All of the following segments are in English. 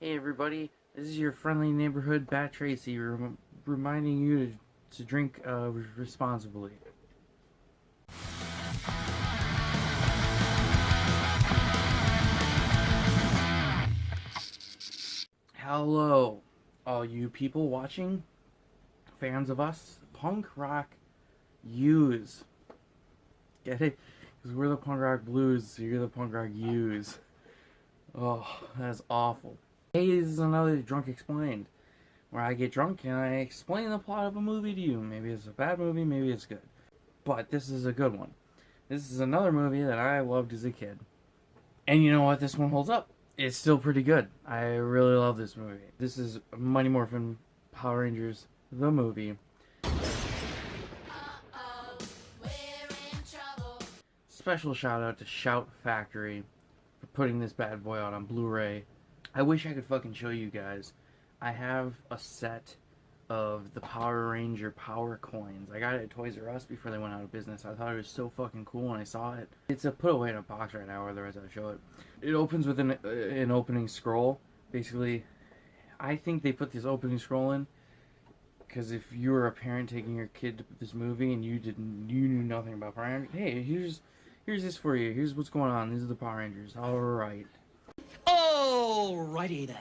Hey everybody, this is your friendly neighborhood Bat Tracy reminding you to drink responsibly. Hello, all you people watching, fans of us, punk rock yous. Get it? Because we're the punk rock blues, so you're the punk rock yous. Oh, that's awful. Hey, this is another Drunk Explained, where I get drunk and I explain the plot of a movie to you. Maybe it's a bad movie, maybe it's good. But this is a good one. This is another movie that I loved as a kid. And you know what? This one holds up. It's still pretty good. I really love this movie. This is Mighty Morphin Power Rangers, the movie. Special shout out to Shout Factory for putting this bad boy out on Blu-ray. I wish I could fucking show you guys. I have a set of the Power Ranger Power Coins. I got it at Toys R Us before they went out of business. I thought it was so fucking cool when I saw it. It's a put away in a box right now, otherwise I'll show it. It opens with an opening scroll. Basically, I think they put this opening scroll in because if you were a parent taking your kid to this movie and you knew nothing about Power Rangers, hey, here's this for you. Here's what's going on. These are the Power Rangers. All right. Alrighty then.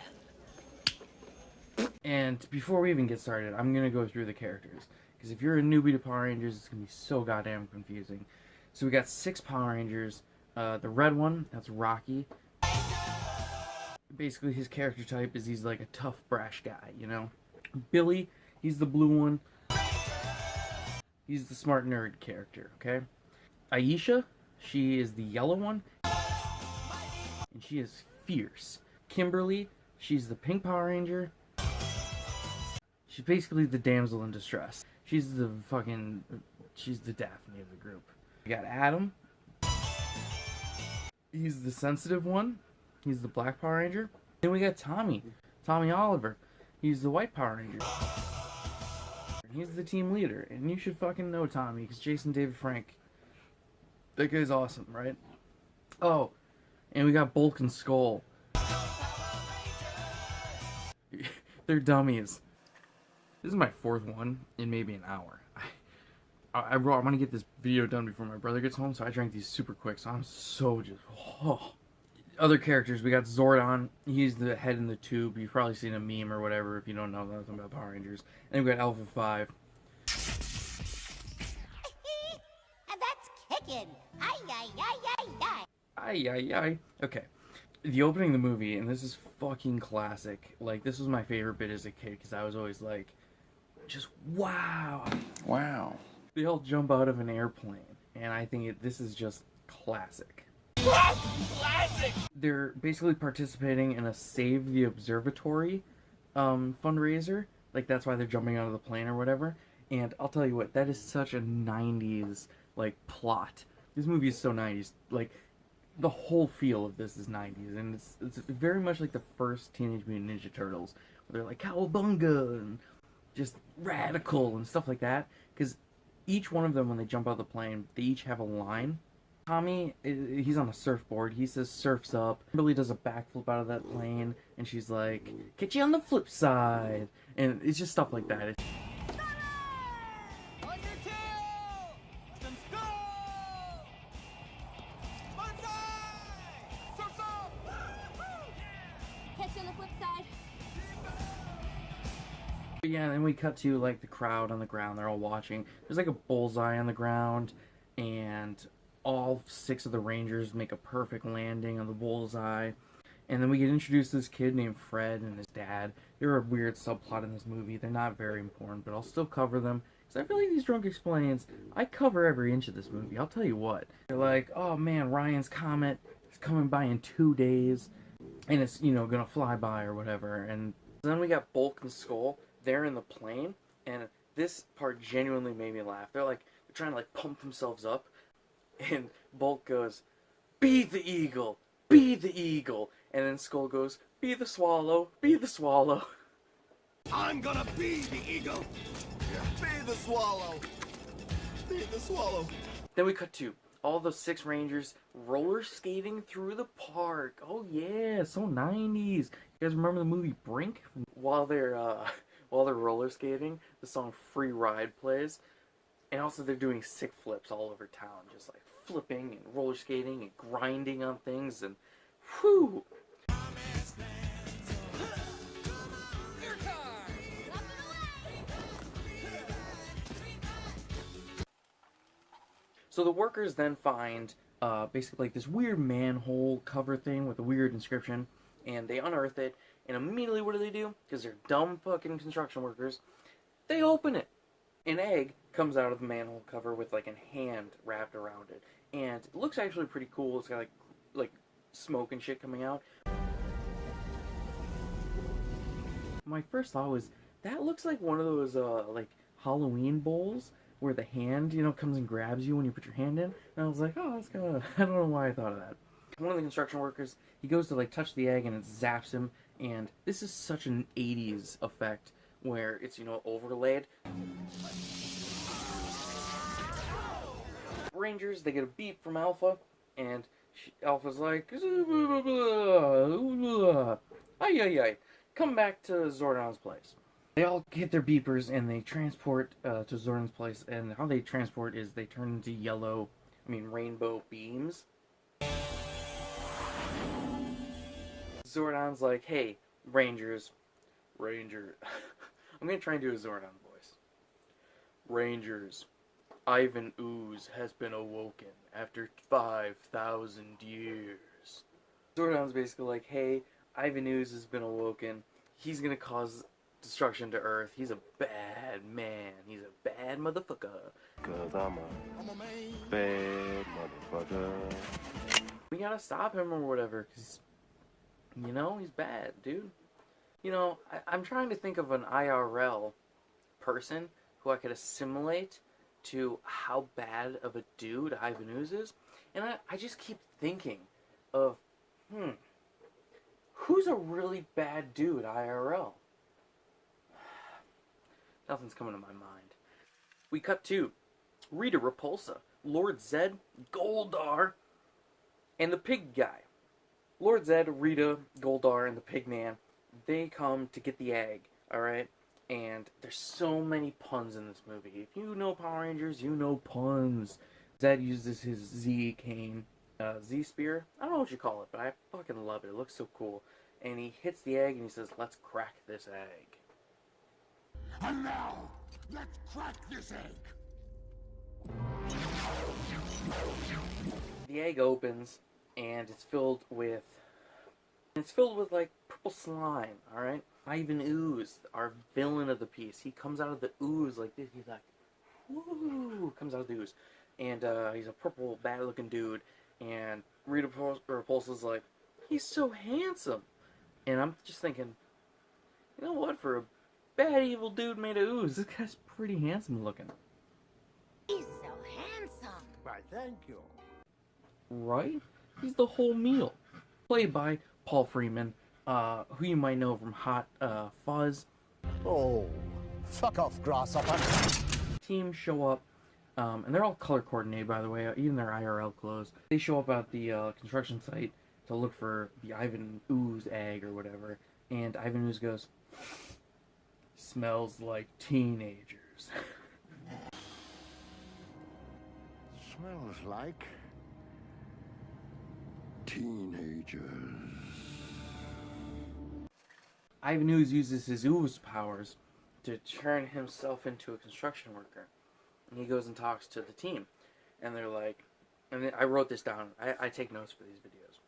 And before we even get started, I'm going to go through the characters. Because if you're a newbie to Power Rangers, it's going to be so goddamn confusing. So we got 6 Power Rangers. The red one, that's Rocky. Basically, his character type is he's like a tough, brash guy, you know? Billy, he's the blue one. He's the smart nerd character, okay? Aisha, she is the yellow one. And she is fierce. Kimberly, she's the pink Power Ranger. She's basically the damsel in distress. She's the Daphne of the group. We got Adam. He's the sensitive one. He's the black Power Ranger. Then we got Tommy. Tommy Oliver. He's the white Power Ranger. He's the team leader. And you should fucking know Tommy, because Jason David Frank, that guy's awesome, right? Oh, and we got Bulk and Skull. They're dummies. This is my 4th one in maybe an hour. I want to get this video done before my brother gets home, so I drank these super quick, so I'm so just... Oh. Other characters, we got Zordon. He's the head in the tube. You've probably seen a meme or whatever if you don't know nothing about Power Rangers. And we got Alpha 5. And that's kicking. Ay, ay, ay, ay, ay. Ay, ay, ay. Okay. The opening of the movie, and this is fucking classic. Like, this was my favorite bit as a kid, because I was always like, just wow. Wow. They all jump out of an airplane, and I think this is just classic. Classic! They're basically participating in a Save the Observatory fundraiser. Like, that's why they're jumping out of the plane or whatever. And I'll tell you what, that is such a 90s, like, plot. This movie is so 90s. Like, the whole feel of this is 90s, and it's very much like the first Teenage Mutant Ninja Turtles, where they're like cowabunga and just radical and stuff like that. Because each one of them, when they jump out of the plane, they each have a line. Tommy, he's on a surfboard. He says "surf's up." Billy does a backflip out of that plane, and she's like, "Catch you on the flip side," and it's just stuff like that. On your tail! Let's go! Surf's up! Catch you on the flip side. But yeah, and then we cut to like the crowd on the ground. They're all watching. There's like a bullseye on the ground, and all 6 of the Rangers make a perfect landing on the bullseye. And then we get introduced to this kid named Fred and his dad. They're a weird subplot in this movie. They're not very important, but I'll still cover them. Because I feel like these Drunk Explains, I cover every inch of this movie. I'll tell you what. They're like, oh man, Ryan's comet is coming by in 2 days. And it's, you know, gonna fly by or whatever. And then we got Bulk and Skull. They're in the plane. And this part genuinely made me laugh. They're trying to like pump themselves up. And Bulk goes, "Be the eagle! Be the eagle!" And then Skull goes, "Be the swallow! Be the swallow!" I'm gonna be the eagle! Be the swallow! Be the swallow! Then we cut to all the 6 Rangers roller skating through the park. Oh yeah, so 90s. You guys remember the movie Brink? While they're while they're roller skating, the song "Free Ride" plays, and also they're doing sick flips all over town, just like flipping and roller skating and grinding on things, and whew. So the workers then find basically like this weird manhole cover thing with a weird inscription, and they unearth it, and immediately what do? Because they're dumb fucking construction workers, they open it. An egg comes out of the manhole cover with like a hand wrapped around it, and it looks actually pretty cool. It's got like smoke and shit coming out. My first thought was, that looks like one of those like Halloween bowls where the hand, comes and grabs you when you put your hand in. And I was like, oh, that's kind of, I don't know why I thought of that. One of the construction workers, he goes to like touch the egg and it zaps him, and this is such an 80s effect where it's, overlaid. Rangers, they get a beep from Alpha, and Alpha's like, ay, come back to Zordon's place. They all get their beepers and they transport to Zordon's place, and how they transport is they turn into rainbow beams. Zordon's like, hey, Ranger. I'm gonna try and do a Zordon voice. Rangers, Ivan Ooze has been awoken after 5,000 years. Zordon's basically like, hey, Ivan Ooze has been awoken. He's gonna cause destruction to Earth. He's a bad man. He's a bad motherfucker. 'Cause I'm a bad motherfucker. We gotta stop him or whatever, because, he's bad, dude. I'm trying to think of an IRL person who I could assimilate to how bad of a dude Ivan Ooze is. And I just keep thinking of, who's a really bad dude IRL? Nothing's coming to my mind. We cut to Rita Repulsa, Lord Zed, Goldar, and the pig guy. Lord Zed, Rita, Goldar, and the pig man, they come to get the egg, alright? And there's so many puns in this movie. If you know Power Rangers, you know puns. Zed uses his Z cane, Z spear. I don't know what you call it, but I fucking love it. It looks so cool. And he hits the egg and he says, let's crack this egg. And now, let's crack this egg. The egg opens and it's filled with like purple slime, alright? Ivan Ooze, our villain of the piece, he comes out of the ooze like this. He's like, woo, comes out of the ooze. And he's a purple, bad-looking dude. And Rita Repulsa's like, he's so handsome. And I'm just thinking, you know what? For a bad, evil dude made of ooze, this guy's pretty handsome looking. He's so handsome. Why, thank you. Right? He's the whole meal. Played by Paul Freeman, who you might know from Hot Fuzz. Oh, fuck off, grasshopper. Team show up, and they're all color coordinated, by the way, even their IRL clothes. They show up at the construction site to look for the Ivan Ooze egg or whatever, and Ivan Ooze goes, smells like teenagers. Smells like teenagers. Ivan Ooze uses his ooze powers to turn himself into a construction worker. And he goes and talks to the team. And they're like, and I wrote this down. I take notes for these videos.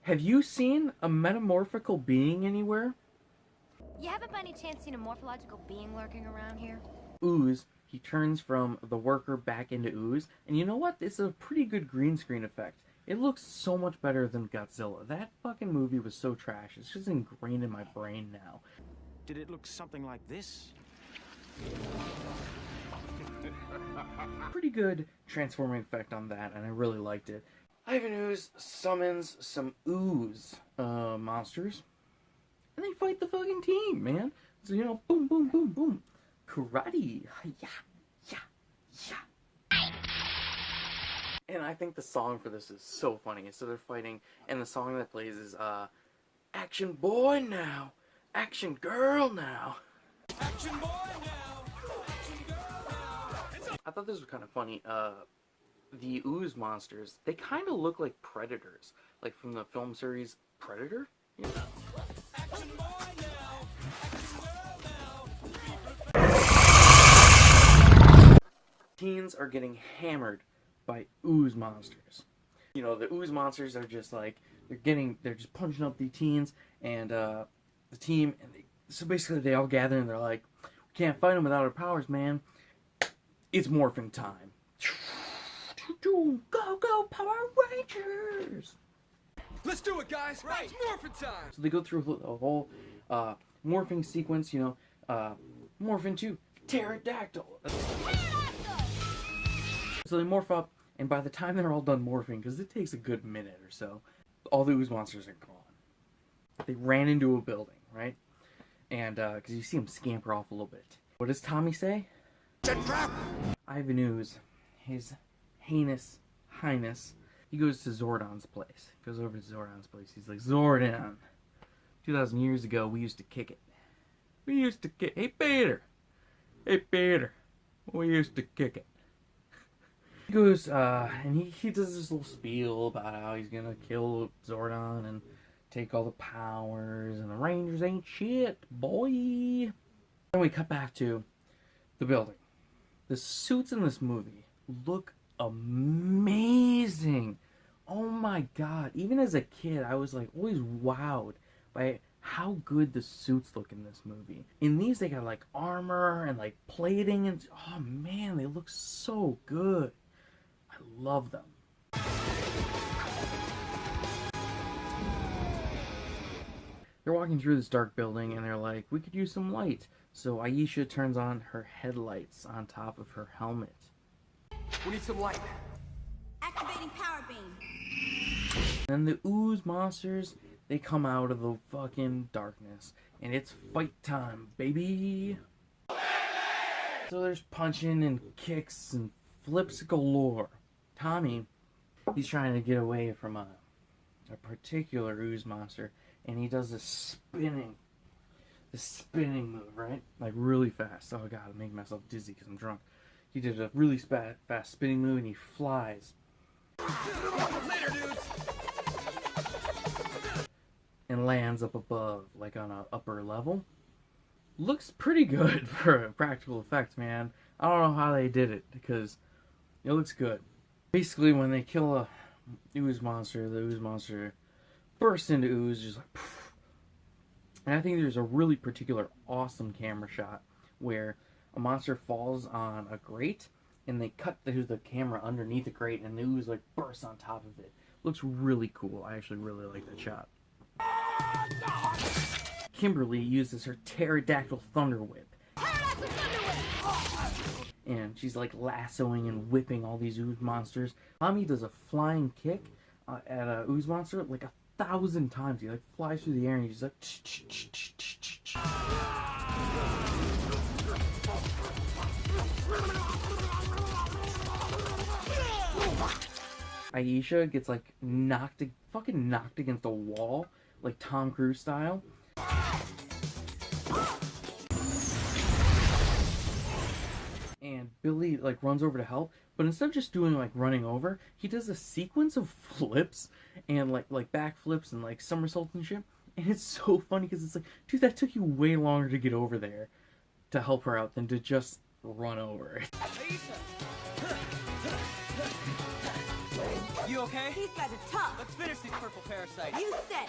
Have you seen a metamorphical being anywhere? You haven't by any chance seen a morphological being lurking around here? Ooze, he turns from the worker back into ooze. And you know what? It's a pretty good green screen effect. It looks so much better than Godzilla. That fucking movie was so trash. It's just ingrained in my brain now. Did it look something like this? Pretty good transforming effect on that, and I really liked it. Ivan Ooze summons some ooze monsters, and they fight the fucking team, man. So, boom, boom, boom, boom. Karate. Yeah, yeah, yeah. And I think the song for this is so funny. So they're fighting, and the song that plays is Action Boy Now, Action Girl Now. Action boy now. Action girl now. I thought this was kind of funny. The ooze monsters, they kind of look like predators, like from the film series Predator. You know? Action boy now. Action girl now. Teens are getting hammered by ooze monsters. You know, the ooze monsters are just like, they're just punching up the teens, and the team, and so basically they all gather and they're like, we can't fight them without our powers, man. It's morphing time. Go, go, Power Rangers! Let's do it, guys. Right. It's Morphin time. So they go through the whole morphing sequence, you know, morph into pterodactyl. So they morph up, and by the time they're all done morphing, because it takes a good minute or so, all the ooze monsters are gone. They ran into a building, right? And, because you see them scamper off a little bit. What does Tommy say? Ivan Ooze, his heinous highness, he goes to Zordon's place. Goes over to Zordon's place. He's like, Zordon, 2,000 years ago, we used to kick it. We used to kick. Hey, Peter. Hey, Peter. We used to kick it. He goes, and he does this little spiel about how he's gonna kill Zordon and take all the powers, and the Rangers ain't shit, boy. Then we cut back to the building. The suits in this movie look amazing. Oh my god. Even as a kid, I was like always wowed by how good the suits look in this movie. In these, they got like armor and like plating, and oh man, they look so good. I love them. They're walking through this dark building and they're like, we could use some light. So Aisha turns on her headlights on top of her helmet. We need some light. Activating power beam. And the ooze monsters, they come out of the fucking darkness. And it's fight time, baby! So there's punching and kicks and flips galore. Tommy, he's trying to get away from a particular ooze monster. And he does this spinning move, right? Like really fast. Oh god, I'm making myself dizzy because I'm drunk. He did a really fast spinning move and he flies. Later, dudes. And lands up above, like on an upper level. Looks pretty good for a practical effect, man. I don't know how they did it because it looks good. Basically, when they kill a ooze monster, the ooze monster bursts into ooze, just like poof. And I think there's a really particular awesome camera shot where a monster falls on a grate and they cut the camera underneath the grate and the ooze like bursts on top of it. Looks really cool. I actually really like that shot. Kimberly uses her pterodactyl thunder whip. And she's like lassoing and whipping all these ooze monsters. Tommy does a flying kick at a ooze monster like 1,000 times. He like flies through the air and he's like Aisha gets like fucking knocked against the wall, like Tom Cruise style. And Billy like runs over to help, but instead of just doing like running over, he does a sequence of flips and like backflips and like somersaults and shit. And it's so funny because it's like, dude, that took you way longer to get over there to help her out than to just run over. You okay? These guys are tough. Let's finish these purple parasites. You said.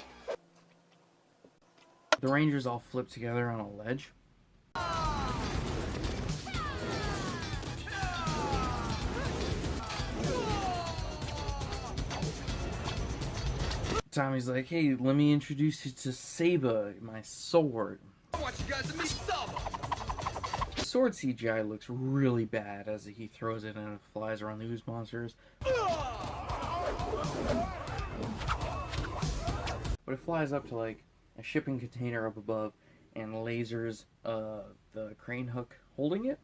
The Rangers all flip together on a ledge. Tommy's like, hey, let me introduce you to Saba, my sword. I want you guys to meet Saba. The sword CGI looks really bad as he throws it and it flies around the ooze monsters. But it flies up to like a shipping container up above and lasers the crane hook holding it.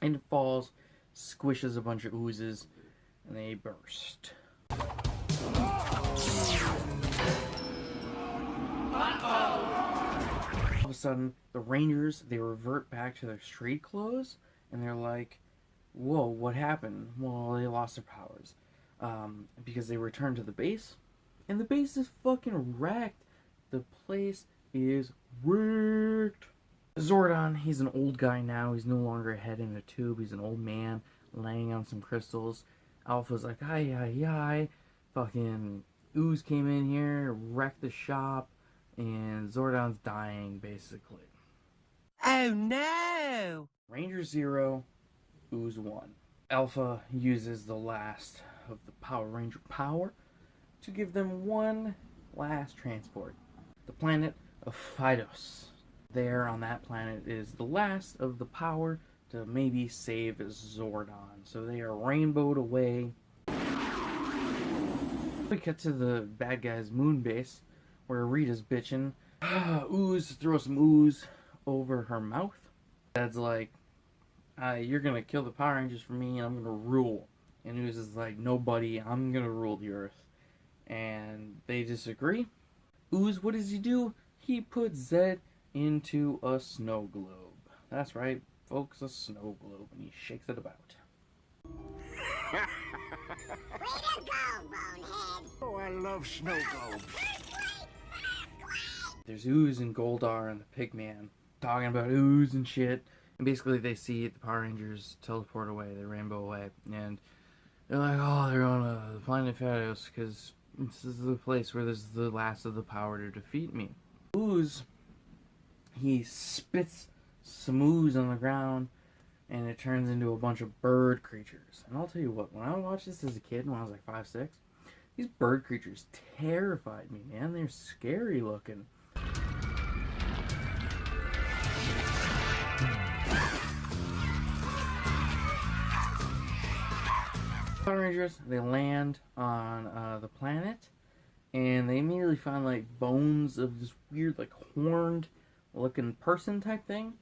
And it falls, squishes a bunch of oozes, and they burst. All of a sudden, the Rangers, they revert back to their street clothes, and they're like, whoa, what happened? Well, they lost their powers. Because they returned to the base, and the base is fucking wrecked. The place is wrecked. Zordon, he's an old guy now. He's no longer a head in a tube. He's an old man laying on some crystals. Alpha's like, hi. Fucking Ooze came in here, wrecked the shop, and Zordon's dying, basically. Oh no! Ranger 0, Ooze 1. Alpha uses the last of the Power Ranger power to give them one last transport. The planet of Phytos. There on that planet is the last of the power to maybe save Zordon. So they are rainbowed away. We cut to the bad guy's moon base where Rita's bitching. Ooze throws some ooze over her mouth. Dad's like, you're gonna kill the Power Rangers for me and I'm gonna rule. And Ooze is like, no buddy, I'm gonna rule the earth. And they disagree. Ooze, what does he do? He puts Zed into a snow globe. That's right, folks, a snow globe, and he shakes it about. Way to go, Bonehead! Oh, I love snow globes. There's Ooze and Goldar and the Pigman talking about Ooze and shit. And basically they see the Power Rangers teleport away, they rainbow away. And they're like, oh, they're on the planet Phaedos because this is the place where there's the last of the power to defeat me. Ooze, he spits some ooze on the ground and it turns into a bunch of bird creatures. And I'll tell you what, when I watched this as a kid, when I was like 5, 6, these bird creatures terrified me, man. They're scary looking. Power Rangers, they land on the planet, and they immediately find like bones of this weird, like horned looking person type thing.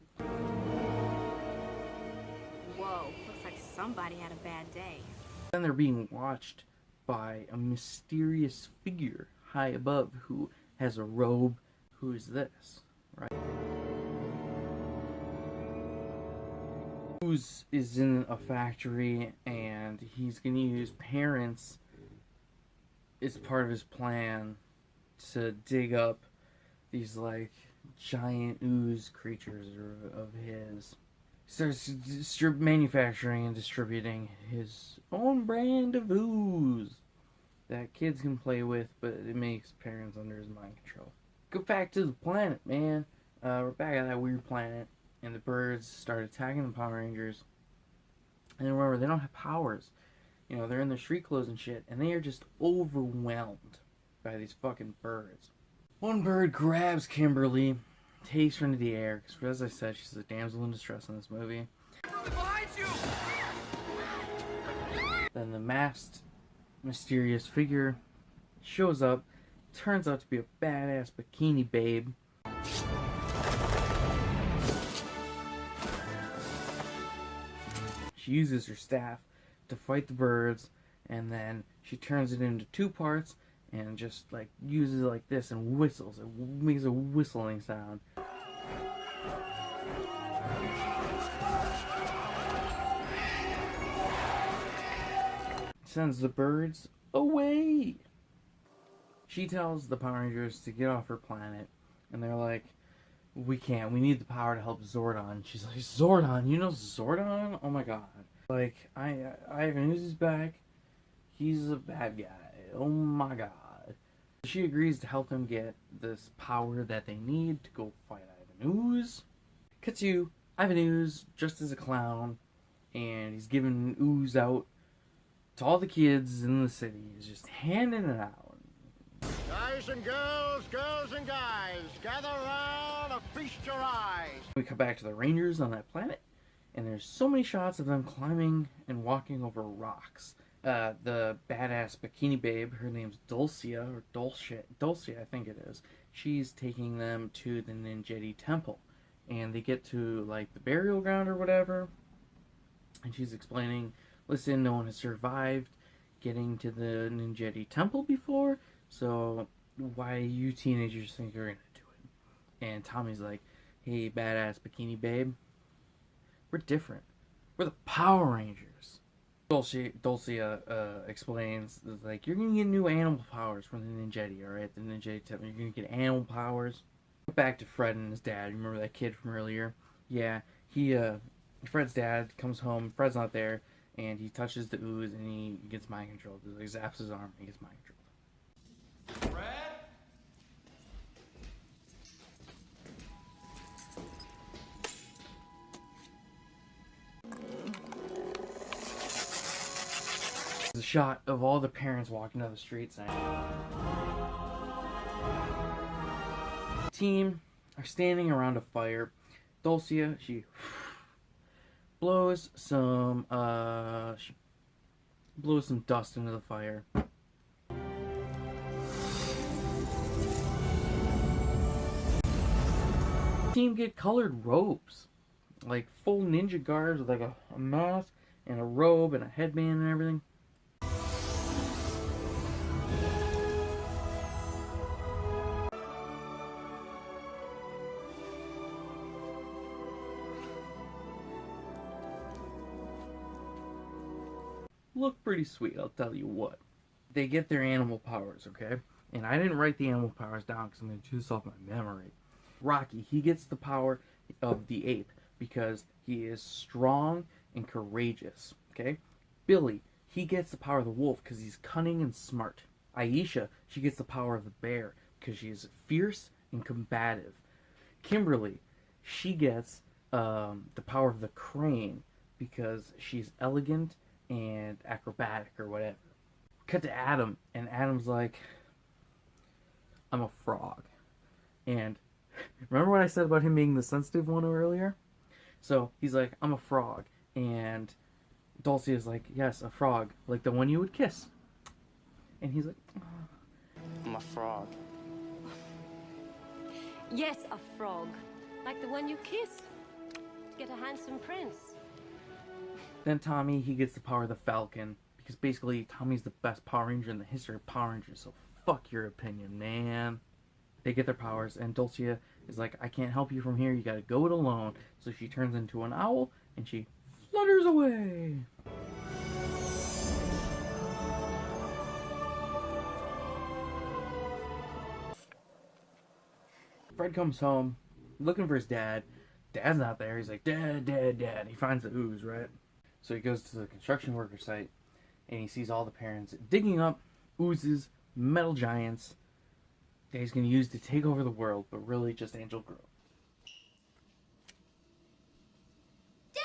Whoa, looks like somebody had a bad day. Then they're being watched by a mysterious figure high above who has a robe. Who is this, right? Ooze is in a factory and he's gonna use parents as part of his plan to dig up these like giant ooze creatures of his. He starts manufacturing and distributing his own brand of ooze that kids can play with, but it makes parents under his mind control. Go back to the planet, man. We're back at that weird planet, and the birds start attacking the Power Rangers. And remember, they don't have powers. You know, they're in their street clothes and shit, and they are just overwhelmed by these fucking birds. One bird grabs Kimberly, takes her into the air, because as I said, she's a damsel in distress in this movie. Behind you! Then the masked, mysterious figure shows up, turns out to be a badass bikini babe. She uses her staff to fight the birds, and then she turns it into 2 parts and just like uses it like this and whistles. It makes a whistling sound. Sends the birds away. She tells the Power Rangers to get off her planet, and they're like, we can't, we need the power to help Zordon. She's like, Zordon? You know Zordon? Oh my god. Like, Ivan Ooze's back. He's a bad guy. Oh my god. She agrees to help them get this power that they need to go fight Ivan Ooze. Cut to Ivan Ooze just as a clown, and he's giving ooze out to all the kids in the city. He's just handing it out. Guys and girls, girls and guys, gather round and feast your eyes. We come back to the Rangers on that planet, and there's so many shots of them climbing and walking over rocks. The badass bikini babe, her name's Dulcia, or Dulcia, I think it is. She's taking them to the Ninjetti Temple, and they get to like the burial ground or whatever, and she's explaining, listen, no one has survived getting to the Ninjetti temple before, so why you teenagers think you're gonna do it? And Tommy's like, hey, badass bikini babe, we're different. We're the Power Rangers. Dulcia explains, like, you're gonna get new animal powers from the Ninjetti, alright? The Ninjetti temple, you're gonna get animal powers. Back to Fred and his dad. You remember that kid from earlier? Yeah, Fred's dad comes home, Fred's not there, and he touches the ooze and he gets mind controlled. He like, zaps his arm and he gets mind controlled. Fred? There's a shot of all the parents walking down the street saying, the team are standing around a fire. Dulcia, she blows some dust into the fire. Team get colored robes, like full ninja guards with like a mask and a robe and a headband and everything. Look pretty sweet, I'll tell you what. They get their animal powers, okay? And I didn't write the animal powers down because I'm going to do this off my memory. Rocky, he gets the power of the ape because he is strong and courageous, okay? Billy, he gets the power of the wolf because he's cunning and smart. Aisha, she gets the power of the bear because she is fierce and combative. Kimberly, she gets the power of the crane because she's elegant and acrobatic or whatever. Cut to Adam, and Adam's like, I'm a frog. And remember what I said about him being the sensitive one earlier? So he's like, I'm a frog. And Dulcie is like, yes, a frog, like the one you would kiss. And he's like, oh. I'm a frog. Yes, a frog. Like the one you kissed. Get a handsome prince. Then Tommy, he gets the power of the Falcon. Because basically, Tommy's the best Power Ranger in the history of Power Rangers. So fuck your opinion, man. They get their powers, and Dulcia is like, I can't help you from here. You gotta go it alone. So she turns into an owl, and she flutters away. Fred comes home, looking for his dad. Dad's not there. He's like, Dad, Dad, Dad. He finds the ooze, right? So he goes to the construction worker site, and he sees all the parents digging up oozes, metal giants that he's going to use to take over the world, but really just Angel Grove. Dad!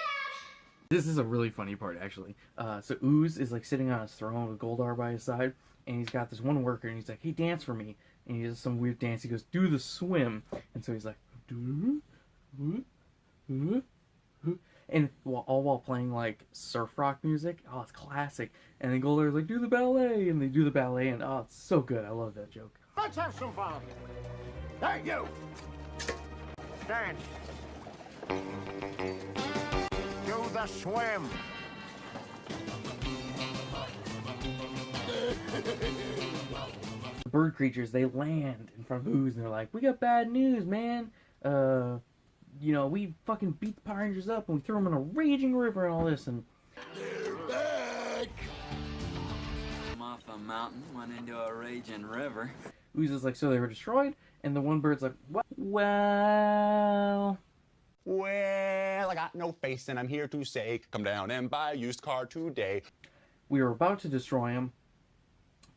This is a really funny part, actually. So Ooze is like sitting on his throne with Goldar by his side, and he's got this one worker, and he's like, hey, dance for me. And he does some weird dance. He goes, do the swim. And so he's like, and all while playing like surf rock music. Oh, it's classic. And then Goldar's like, do the ballet, and they do the ballet, and oh, it's so good. I love that joke. Let's have some fun. Hey, you. Dance. Do the swim. The bird creatures, they land in front of Ooze, and they're like, we got bad news, man. You know, we fucking beat the Power Rangers up, and we threw them in a raging river and all this, and... They're back! I'm off a mountain, went into a raging river. Ooze is like, so they were destroyed? And the one bird's like, what? Well... Well, I got no face, and I'm here to say, come down and buy a used car today. We were about to destroy him,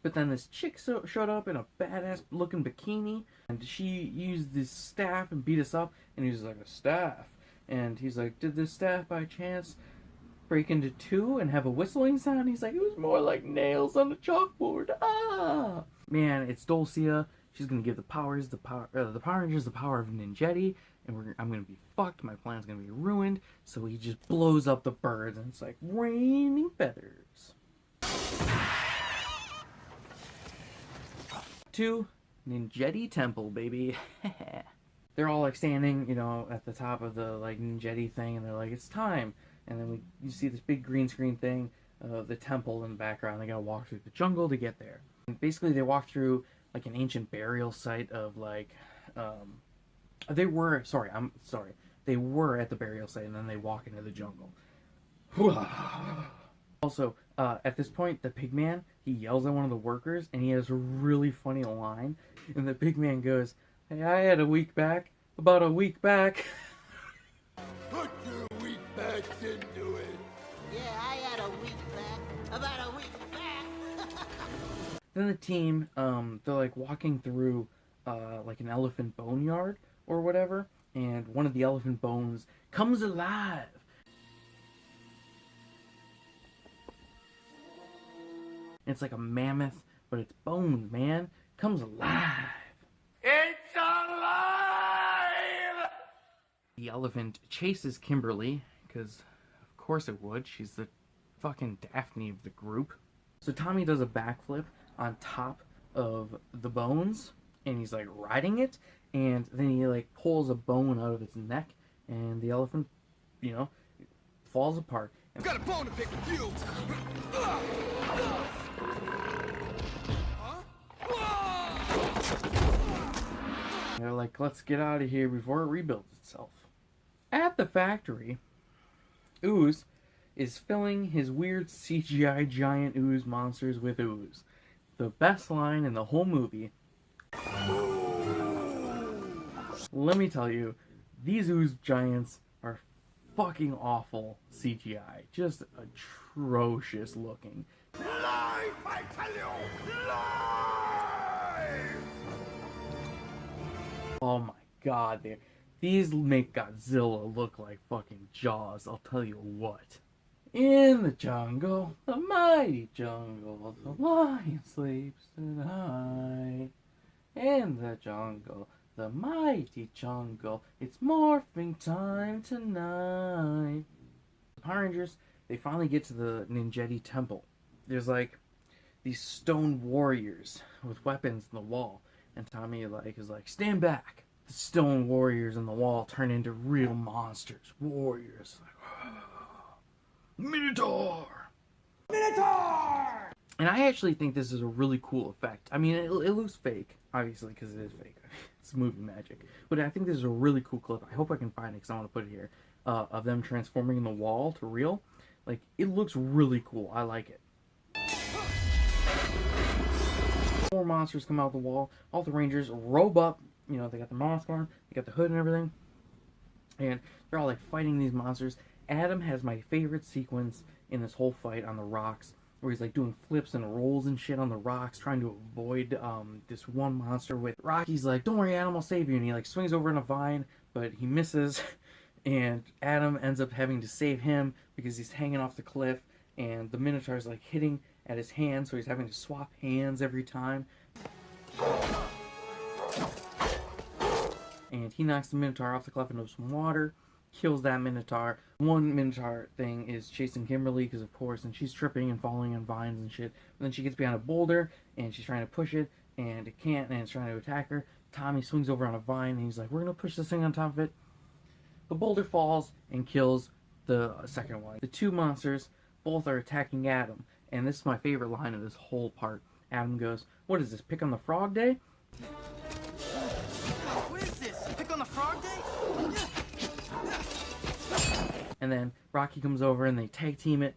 but then this chick showed up in a badass looking bikini, and she used this staff and beat us up, and he was like, a staff? And he's like, did this staff by chance break into two and have a whistling sound? He's like, it was more like nails on the chalkboard. Ah! Man, it's Dulcia. She's gonna give the Power Rangers the power of Ninjetti, and I'm gonna be fucked. My plan's gonna be ruined. So he just blows up the birds, and it's like raining feathers. To Ninjetti Temple, baby. They're all like standing, you know, at the top of the like Ninjetti thing, and they're like, it's time. And then you see this big green screen thing the temple in the background. They gotta walk through the jungle to get there. And basically, they walk through like an ancient burial site of like, they were at the burial site, and then they walk into the jungle. Also, at this point, the pig man, he yells at one of the workers, and he has a really funny line. And the pig man goes, "Hey, I had a week back. About a week back." Put your weak backs into it. Yeah, I had a week back. About a week back. Then the team, they're like walking through, like an elephant boneyard or whatever, and one of the elephant bones comes alive. It's like a mammoth, but it's bones, man. Comes alive. It's alive! The elephant chases Kimberly, because of course it would. She's the fucking Daphne of the group. So Tommy does a backflip on top of the bones, and he's like riding it, and then he like pulls a bone out of its neck, and the elephant, you know, falls apart. I've got a bone to pick with you. They're like, let's get out of here before it rebuilds itself. At the factory, Ooze is filling his weird CGI giant ooze monsters with ooze. The best line in the whole movie. Let me tell you, these ooze giants are fucking awful CGI. Just atrocious looking. Life, I tell you! Life! Oh my god, these make Godzilla look like fucking Jaws, I'll tell you what. In the jungle, the mighty jungle, the lion sleeps tonight. In the jungle, the mighty jungle, it's morphing time tonight. The Power Rangers, they finally get to the Ninjetti Temple. There's like these stone warriors with weapons in the wall. And Tommy is like, stand back. The stone warriors in the wall turn into real monsters. Warriors. Like, Minotaur! Minotaur! And I actually think this is a really cool effect. I mean, it looks fake, obviously, because it is fake. It's movie magic. But I think this is a really cool clip. I hope I can find it, because I want to put it here. Of them transforming in the wall to real. Like, it looks really cool. I like it. More monsters come out of the wall. All the Rangers robe up. You know, they got the mask on. They got the hood and everything. And they're all like fighting these monsters. Adam has my favorite sequence in this whole fight on the rocks, where he's like doing flips and rolls and shit on the rocks, trying to avoid this one monster. With Rocky's like, "Don't worry, Adam, I'll save you." And he like swings over in a vine, but he misses. And Adam ends up having to save him because he's hanging off the cliff. And the Minotaur's like hitting at his hand, so he's having to swap hands every time. And he knocks the Minotaur off the cliff into some water, kills that Minotaur. One Minotaur thing is chasing Kimberly, because of course, and she's tripping and falling on vines and shit. And then she gets behind a boulder, and she's trying to push it, and it can't, and it's trying to attack her. Tommy swings over on a vine, and he's like, "We're gonna push this thing on top of it." The boulder falls and kills the second one. The two monsters both are attacking Adam. And this is my favorite line of this whole part. Adam goes, "What is this, pick on the frog day?" What is this? Pick on the frog day? And then Rocky comes over and they tag team it.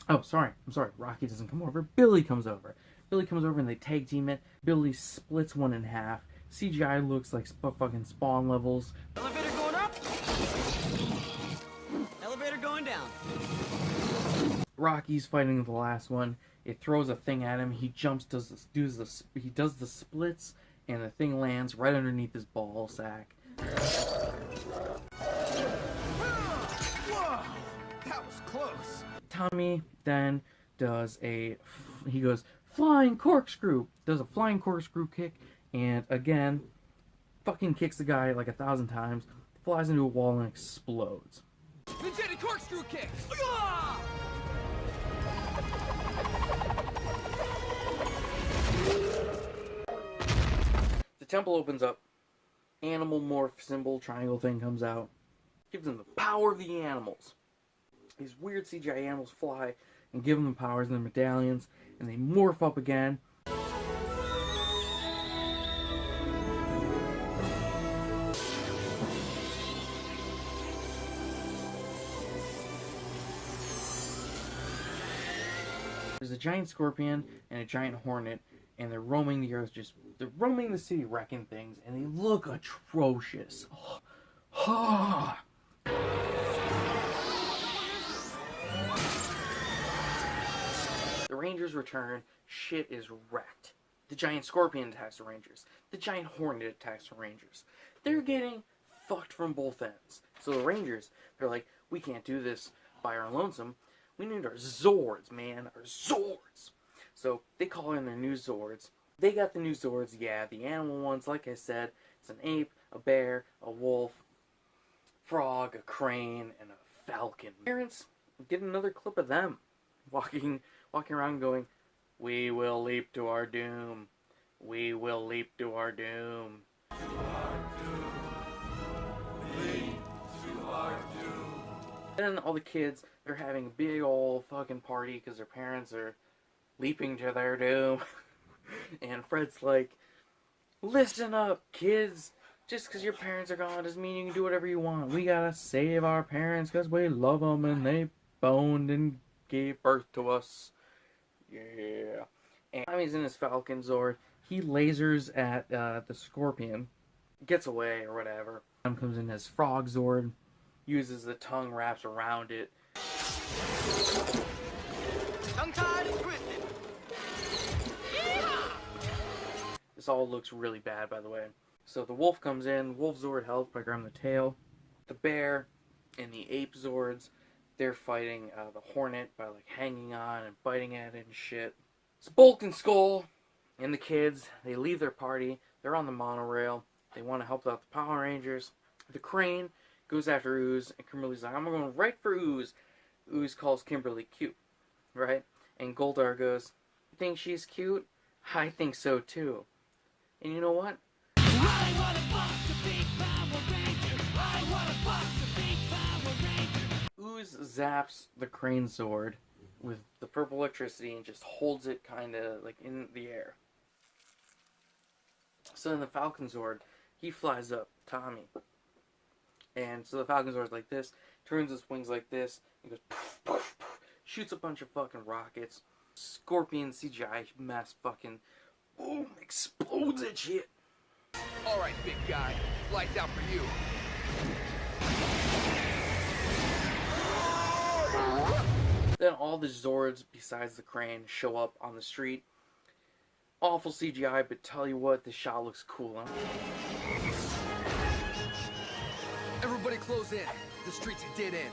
Oh, sorry. I'm sorry. Rocky doesn't come over. Billy comes over. Billy comes over and they tag team it. Billy splits one in half. CGI looks like fucking Spawn levels. Elevator going up? Elevator going down. Rocky's fighting the last one. It throws a thing at him. He jumps, does the splits, and the thing lands right underneath his ball sack. Whoa! That was close. Tommy then does flying corkscrew. Does a flying corkscrew kick, and again, fucking kicks the guy like 1,000 times, flies into a wall and explodes. Ninjetti corkscrew kick! The temple opens up. Animal morph symbol triangle thing comes out. Gives them the power of the animals. These weird CGI animals fly, and give them the powers and the medallions, and they morph up again. There's a giant scorpion and a giant hornet, and they're roaming the earth, they're roaming the city, wrecking things, and they look atrocious. The Rangers return, shit is wrecked. The giant scorpion attacks the Rangers. The giant hornet attacks the Rangers. They're getting fucked from both ends. So the Rangers, they're like, we can't do this by our lonesome. We need our Zords, man. Our Zords. So they call in their new Zords. They got the new Zords, yeah. The animal ones, like I said, it's an ape, a bear, a wolf, frog, a crane, and a falcon. Parents, get another clip of them walking around going, we will leap to our doom. We will leap to our doom. Then all the kids, they're having a big old fucking party because their parents are leaping to their doom. And Fred's like, listen up, kids. Just because your parents are gone doesn't mean you can do whatever you want. We gotta save our parents because we love them and they boned and gave birth to us. Yeah. And Tommy's in his Falcon Zord. He lasers at the Scorpion. Gets away or whatever. Tom comes in his Frog Zord. Uses the tongue, wraps around it. Tongue-tied and twisted. This all looks really bad, by the way. So the wolf comes in. Wolf Zord helped by grabbing the tail. The bear and the ape Zords, they're fighting the hornet by like hanging on and biting at it and shit. It's Bulk and Skull and the kids. They leave their party. They're on the monorail. They want to help out the Power Rangers. The crane goes after Ooze, and Kimberly's like, I'm going right for Ooze. Ooze calls Kimberly cute, right? And Goldar goes, you think she's cute? I think so too. And you know what? I wanna fuck the big Power Ranger. I wanna fuck the big Power Ranger. Ooze zaps the crane sword with the purple electricity and just holds it kind of like in the air. So then the Falcon Zord, he flies up Tommy. And so the Falcon Zord's like this, turns his wings like this, and goes poof, poof, poof, shoots a bunch of fucking rockets. Scorpion CGI mess fucking boom, explodes that shit. Alright, big guy. Lights out for you. Then all the Zords, besides the crane, show up on the street. Awful CGI, but tell you what, the shot looks cool, huh? Everybody close in. The street's a dead end.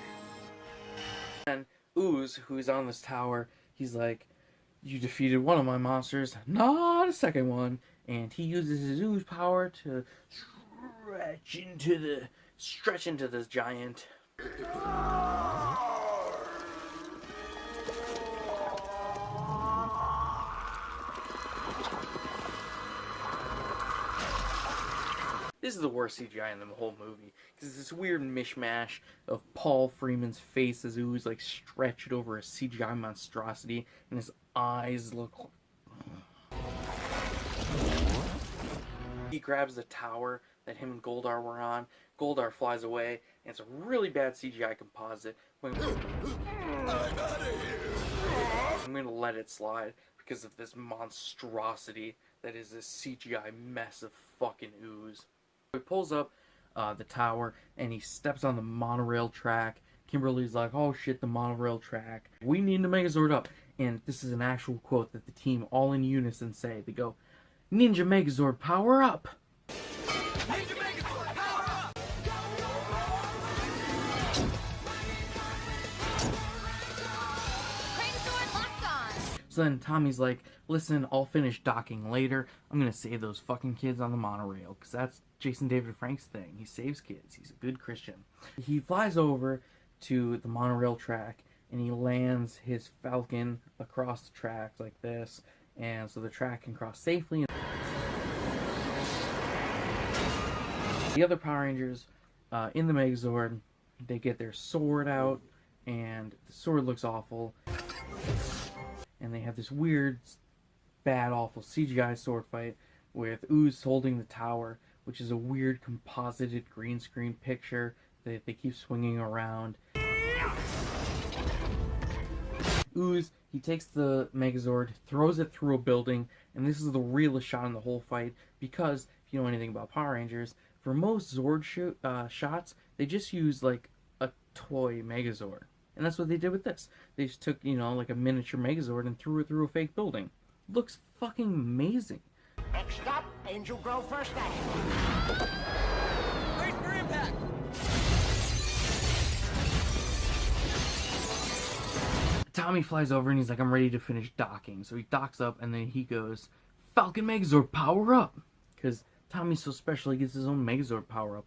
And Ooze, who's on this tower, he's like, you defeated one of my monsters, not a second one. And he uses his Ooze power to stretch into this giant. This is the worst CGI in the whole movie, because it's this weird mishmash of Paul Freeman's face as Ooze like stretched over a CGI monstrosity, and his eyes look. He grabs the tower that him and Goldar were on. Goldar flies away, and it's a really bad CGI composite. I'm gonna let it slide because of this monstrosity that is this CGI mess of fucking Ooze. He pulls up the tower and he steps on the monorail track. Kimberly's like, oh shit, the monorail track. We need to Megazord up. And this is an actual quote that the team all in unison say. They go, Ninja Megazord, power up! Ninja Megazord, power up! Crane locked on! So then Tommy's like, listen, I'll finish docking later. I'm gonna save those fucking kids on the monorail, because that's Jason David Frank's thing. He saves kids. He's a good Christian. He flies over to the monorail track and he lands his Falcon across the track like this, and so the track can cross safely. The other Power Rangers in the Megazord, they get their sword out, and the sword looks awful. and they have this weird, bad, awful CGI sword fight with Ooze holding the tower, which is a weird composited green screen picture that they keep swinging around. Ooze, he takes the Megazord, throws it through a building, and this is the realest shot in the whole fight, because if you know anything about Power Rangers, for most Zord shots, they just use like a toy Megazord. And that's what they did with this. They just took, like a miniature Megazord and threw it through a fake building. Looks fucking amazing. Next stop, Angel Grove First Avenue. Wait for impact! Tommy flies over and he's like, I'm ready to finish docking. So he docks up and then he goes, Falcon Megazord, power up! Because Tommy's so special, he gets his own Megazord power up.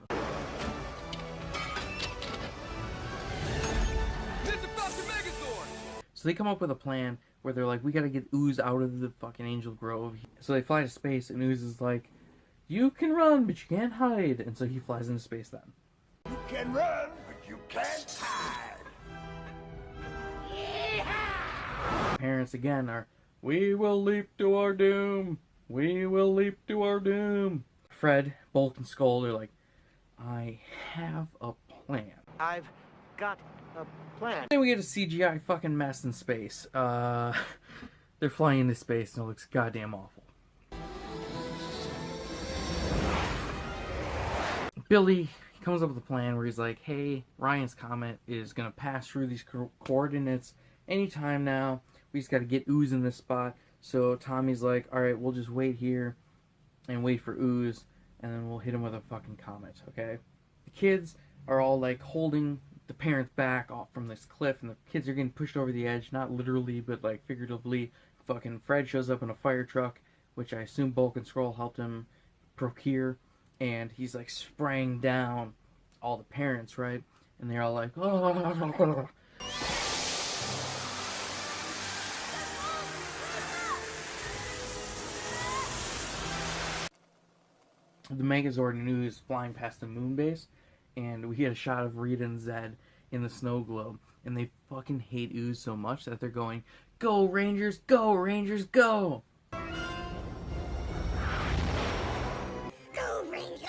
So they come up with a plan where they're like, we gotta get Ooze out of the fucking Angel Grove. So they fly to space and Ooze is like, you can run, but you can't hide. And so he flies into space then. You can run, but you can't hide. Parents again are, we will leap to our doom. We will leap to our doom. Fred, Bulk, and Skull are like, I have a plan. I've got a plan. Then we get a CGI fucking mess in space. They're flying into space and it looks goddamn awful. Billy comes up with a plan where he's like, hey, Ryan's comet is gonna pass through these coordinates anytime now. We just gotta get Ooze in this spot. So Tommy's like, alright, we'll just wait here and wait for Ooze, and then we'll hit him with a fucking comet, okay? The kids are all like holding the parents back off from this cliff, and the kids are getting pushed over the edge, not literally, but like figuratively. Fucking Fred shows up in a fire truck, which I assume Bulk and Skrull helped him procure, and he's like spraying down all the parents, right? And they're all like, oh. The Megazord and Ooze flying past the moon base, and we get a shot of Rita and Zed in the snow globe, and they fucking hate Ooze so much that they're going, go Rangers, go Rangers, go! Go Rangers!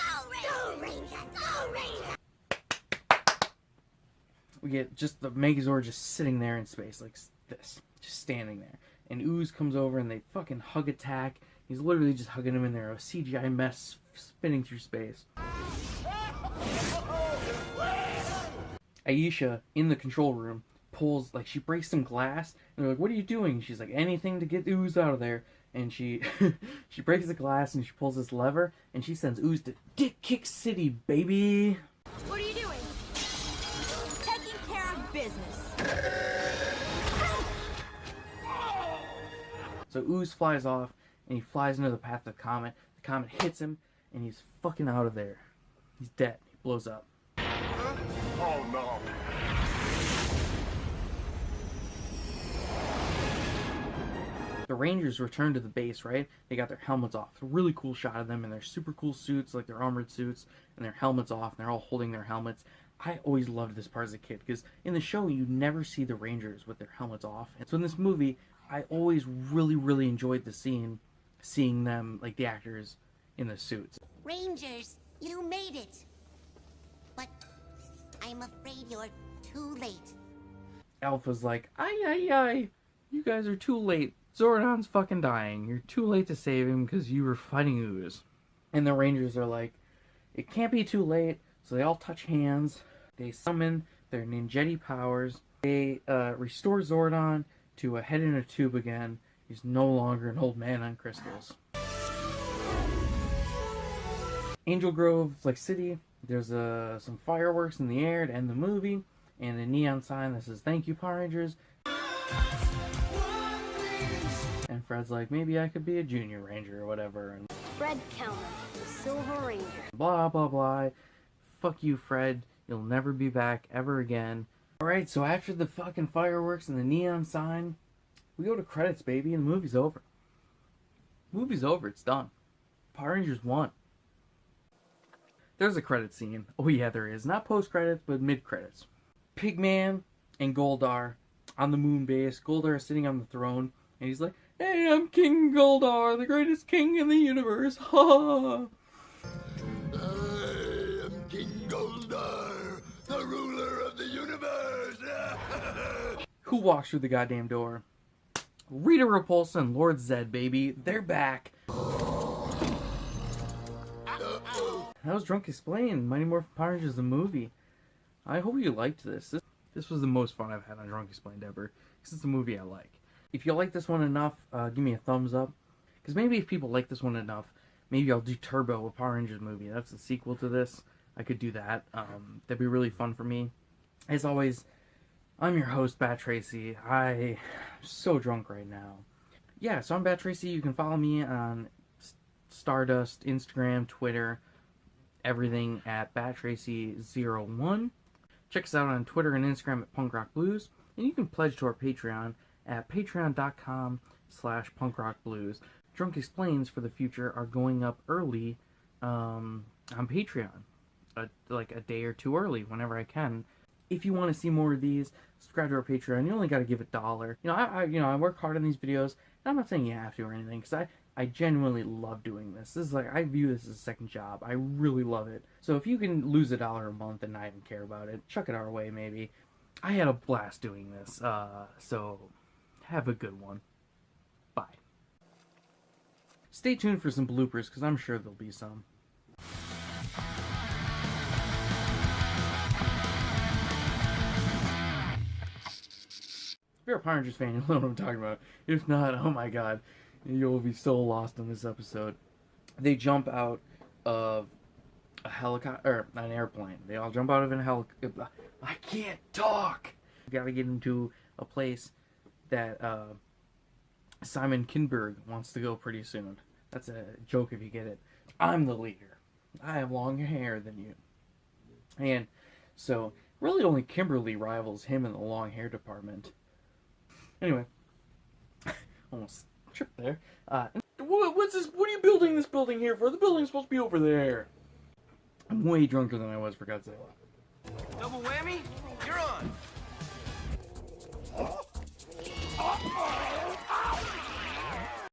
Go Rangers! Go Rangers! We get just the Megazord just sitting there in space, like this, just standing there. And Ooze comes over and they fucking hug attack. He's literally just hugging him in there, a CGI mess spinning through space. Aisha, in the control room, pulls, like, she breaks some glass, and they're like, what are you doing? She's like, anything to get Ooze out of there. And she she breaks the glass, and she pulls this lever, and she sends Ooze to Dick Kick City, baby! What are you doing? Taking care of business. So Ooze flies off, and he flies into the path of the comet. The comet hits him, and he's fucking out of there. He's dead. He blows up. Oh no. The Rangers return to the base, right? They got their helmets off. It's a really cool shot of them in their super cool suits, like their armored suits, and their helmets off, and they're all holding their helmets. I always loved this part as a kid, because in the show, you never see the Rangers with their helmets off. And so in this movie, I always really, really enjoyed the scene, seeing them, like the actors, in the suits. Rangers, you made it. But I'm afraid you're too late. Alpha's like, ay, you guys are too late. Zordon's fucking dying. You're too late to save him because you were fighting Ooze. And the Rangers are like, it can't be too late. So they all touch hands. They summon their ninjetti powers. They restore Zordon to a head in a tube again. He's no longer an old man on crystals. Angel Grove, like city, there's some fireworks in the air to end the movie, and a neon sign that says "Thank you, Power Rangers." And Fred's like, maybe I could be a junior ranger or whatever. And Fred Kelman, the Silver Ranger. blah blah blah. Fuck you, Fred. You'll never be back ever again. Alright, so after the fucking fireworks and the neon sign, we go to credits, baby, and the movie's over. Movie's over, it's done. Power Rangers won. There's a credit scene. Oh yeah, there is. Not post-credits, but mid-credits. Pigman and Goldar on the moon base. Goldar is sitting on the throne, And he's like, "Hey, I'm King Goldar, the greatest king in the universe." Ha! I am King Goldar, the ruler of the universe. Who walks through the goddamn door? Rita Repulsa and Lord Zed, baby. They're back. That was Drunk Explained. Mighty Morphin Power Rangers the movie. I hope you liked this. This was the most fun I've had on Drunk Explained ever. Because it's a movie I like. If you like this one enough, give me a thumbs up. Because maybe if people like this one enough, maybe I'll do Turbo, a Power Rangers movie. That's the sequel to this. I could do that. That'd be really fun for me. As always, I'm your host, Bat Tracy. I'm so drunk right now. Yeah, so I'm Bat Tracy. You can follow me on Stardust, Instagram, Twitter, everything at BatTracy01. Check us out on Twitter and Instagram at Punk Rock Blues. And you can pledge to our Patreon at patreon.com/punkrockblues. Drunk Explains for the future are going up early on Patreon. Like a day or two early, whenever I can. If you want to see more of these, subscribe to our Patreon. You only got to give $1. I work hard on these videos. And I'm not saying you have to or anything, because I genuinely love doing this. This is like, I view this as a second job. I really love it. So if you can lose $1 a month and not even care about it, chuck it our way maybe. I had a blast doing this. So have a good one. Bye. Stay tuned for some bloopers, because I'm sure there'll be some. If you're a Power Rangers fan, you'll know what I'm talking about. If not, oh my god, you'll be so lost in this episode. They jump out of a helicopter, or an airplane. They all jump out of a helicopter. I can't talk! You gotta get into a place that Simon Kinberg wants to go pretty soon. That's a joke if you get it. I'm the leader. I have longer hair than you. And so, really only Kimberly rivals him in the long hair department. Anyway, almost tripped there. What's this? What are you building this building here for? The building's supposed to be over there. I'm way drunker than I was for Godzilla. Double whammy? You're on.